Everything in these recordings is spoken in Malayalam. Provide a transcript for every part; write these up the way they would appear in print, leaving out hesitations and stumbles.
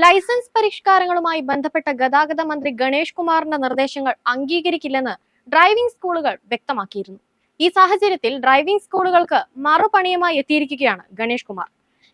ലൈസൻസ് പരിഷ്കാരങ്ങളുമായി ബന്ധപ്പെട്ട ഗതാഗത മന്ത്രി ഗണേഷ് കുമാറിന്റെ നിർദ്ദേശങ്ങൾ അംഗീകരിക്കില്ലെന്ന് ഡ്രൈവിംഗ് സ്കൂളുകൾ വ്യക്തമാക്കിയിരുന്നു. ഈ സാഹചര്യത്തിൽ ഡ്രൈവിംഗ് സ്കൂളുകൾക്ക് മറുപണിയുമായി എത്തിയിരിക്കുകയാണ് ഗണേഷ് കുമാർ.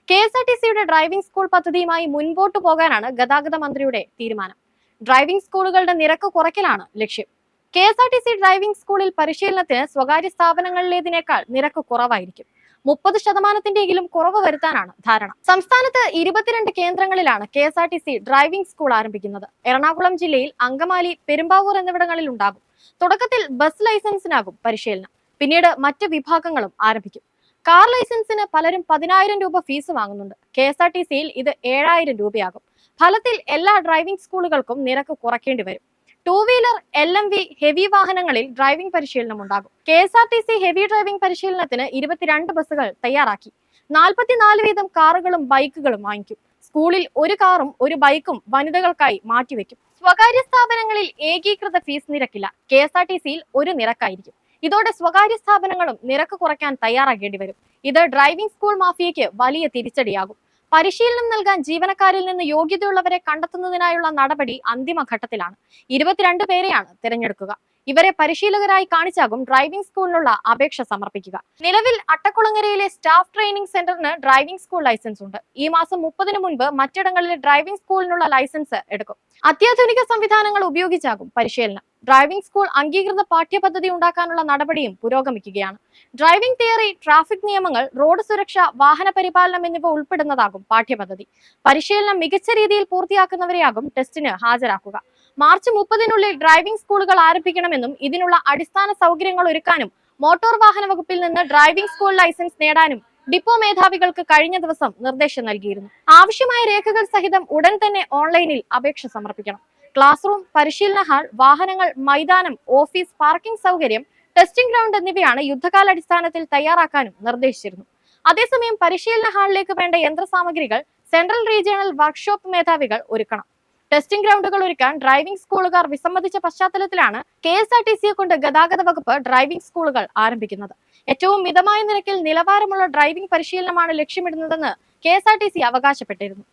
KSRTCയുടെ ഡ്രൈവിംഗ് സ്കൂൾ പദ്ധതിയുമായി മുൻപോട്ടു പോകാനാണ് ഗതാഗത മന്ത്രിയുടെ തീരുമാനം. ഡ്രൈവിംഗ് സ്കൂളുകളുടെ നിരക്ക് കുറയ്ക്കലാണ് ലക്ഷ്യം. KSRTC ഡ്രൈവിംഗ് സ്കൂളിൽ പരിശീലനത്തിന് സ്വകാര്യ സ്ഥാപനങ്ങളിലേതിനേക്കാൾ നിരക്ക് കുറവായിരിക്കും. 30% കുറവ് വരുത്താനാണ് ധാരണ. സംസ്ഥാനത്ത് 22 കേന്ദ്രങ്ങളിലാണ് KSRTC ഡ്രൈവിംഗ് സ്കൂൾ ആരംഭിക്കുന്നത്. എറണാകുളം ജില്ലയിൽ അങ്കമാലി, പെരുമ്പാവൂർ എന്നിവിടങ്ങളിൽ ഉണ്ടാകും. തുടക്കത്തിൽ ബസ് ലൈസൻസിനാകും പരിശീലനം. പിന്നീട് മറ്റ് വിഭാഗങ്ങളും ആരംഭിക്കും. കാർ ലൈസൻസിന് പലരും 10,000 രൂപ ഫീസ് വാങ്ങുന്നുണ്ട്. KSRTCയിൽ ഇത് 7,000 രൂപയാകും. ഫലത്തിൽ എല്ലാ ഡ്രൈവിംഗ് സ്കൂളുകൾക്കും നിരക്ക് കുറയ്ക്കേണ്ടി വരും. 2 വീലർ, LMV, ഹെവി വാഹനങ്ങളിൽ ഡ്രൈവിംഗ് പരിശീലനം ഉണ്ടാകും. KSRTC ഹെവി ഡ്രൈവിംഗ് പരിശീലനത്തിന് 22 ബസ്സുകൾ തയ്യാറാക്കി. 44 വീതം കാറുകളും ബൈക്കുകളും വാങ്ങിക്കും. സ്കൂളിൽ ഒരു കാറും ഒരു ബൈക്കും വനിതകൾക്കായി മാറ്റിവെക്കും. സ്വകാര്യ സ്ഥാപനങ്ങളിൽ ഏകീകൃത ഫീസ് നിരക്കില്ല. KSRTCയിൽ ഒരു നിരക്കായിരിക്കും. ഇതോടെ സ്വകാര്യ സ്ഥാപനങ്ങളും നിരക്ക് കുറയ്ക്കാൻ തയ്യാറാകേണ്ടി വരും. ഇത് ഡ്രൈവിംഗ് സ്കൂൾ മാഫിയയ്ക്ക് വലിയ തിരിച്ചടിയാകും. പരിശീലനം നൽകാൻ ജീവനക്കാരിൽ നിന്ന് യോഗ്യതയുള്ളവരെ കണ്ടെത്തുന്നതിനായുള്ള നടപടി അന്തിമഘട്ടത്തിലാണ്. 22 പേരെയാണ് തിരഞ്ഞെടുക്കുക. ഇവരെ പരിശീലകരായി കാണിച്ചാകും ഡ്രൈവിംഗ് സ്കൂളിനുള്ള അപേക്ഷ സമർപ്പിക്കുക. നിലവിൽ അട്ടക്കുളങ്ങരയിലെ സ്റ്റാഫ് ട്രെയിനിംഗ് സെന്ററിന് ഡ്രൈവിംഗ് സ്കൂൾ ലൈസൻസ് ഉണ്ട്. ഈ മാസം 30-ന് മുൻപ് മറ്റിടങ്ങളിലെ ഡ്രൈവിംഗ് സ്കൂളിനുള്ള ലൈസൻസ് എടുക്കും. അത്യാധുനിക സംവിധാനങ്ങൾ ഉപയോഗിച്ചാകും പരിശീലനം. ഡ്രൈവിംഗ് സ്കൂൾ അംഗീകൃത പാഠ്യപദ്ധതി ഉണ്ടാക്കാനുള്ള നടപടിയും പുരോഗമിക്കുകയാണ്. ഡ്രൈവിംഗ് തിയറി, ട്രാഫിക് നിയമങ്ങൾ, റോഡ് സുരക്ഷ, വാഹന പരിപാലനം എന്നിവ ഉൾപ്പെടുന്നതാകും പാഠ്യപദ്ധതി. പരിശീലനം മികച്ച രീതിയിൽ പൂർത്തിയാക്കുന്നവരെയാകും ടെസ്റ്റിന് ഹാജരാക്കുക. മാർച്ച് 30-നുള്ളിൽ ഡ്രൈവിംഗ് സ്കൂളുകൾ ആരംഭിക്കണമെന്നും ഇതിനുള്ള അടിസ്ഥാന സൗകര്യങ്ങൾ ഒരുക്കാനും മോട്ടോർ വാഹന വകുപ്പിൽ നിന്ന് ഡ്രൈവിംഗ് സ്കൂൾ ലൈസൻസ് നേടാനും ഡിപ്പോ മേധാവികൾക്ക് കഴിഞ്ഞ ദിവസം നിർദ്ദേശം നൽകിയിരുന്നു. ആവശ്യമായ രേഖകൾ സഹിതം ഉടൻ തന്നെ ഓൺലൈനിൽ അപേക്ഷ സമർപ്പിക്കണം. ക്ലാസ് റൂം, പരിശീലന ഹാൾ, വാഹനങ്ങൾ, മൈതാനം, ഓഫീസ്, പാർക്കിംഗ് സൗകര്യം, ടെസ്റ്റിംഗ് ഗ്രൗണ്ട് എന്നിവയാണ് യുദ്ധകാലാടിസ്ഥാനത്തിൽ തയ്യാറാക്കാനും നിർദ്ദേശിച്ചിരുന്നു. അതേസമയം പരിശീലന ഹാളിലേക്ക് വേണ്ട യന്ത്രസാമഗ്രികൾ സെൻട്രൽ റീജിയണൽ വർക്ക്ഷോപ്പ് മേധാവികൾ ഒരുക്കണം. ടെസ്റ്റിംഗ് ഗ്രൗണ്ടുകൾ ഒരുക്കാൻ ഡ്രൈവിംഗ് സ്കൂളുകാർ വിസമ്മതിച്ച പശ്ചാത്തലത്തിലാണ് KSRTCയെ കൊണ്ട് ഗതാഗത വകുപ്പ് ഡ്രൈവിംഗ് സ്കൂളുകൾ ആരംഭിക്കുന്നത്. ഏറ്റവും മിതമായ നിരക്കിൽ നിലവാരമുള്ള ഡ്രൈവിംഗ് പരിശീലനമാണ് ലക്ഷ്യമിടുന്നതെന്ന് KSRTC അവകാശപ്പെട്ടിരുന്നു.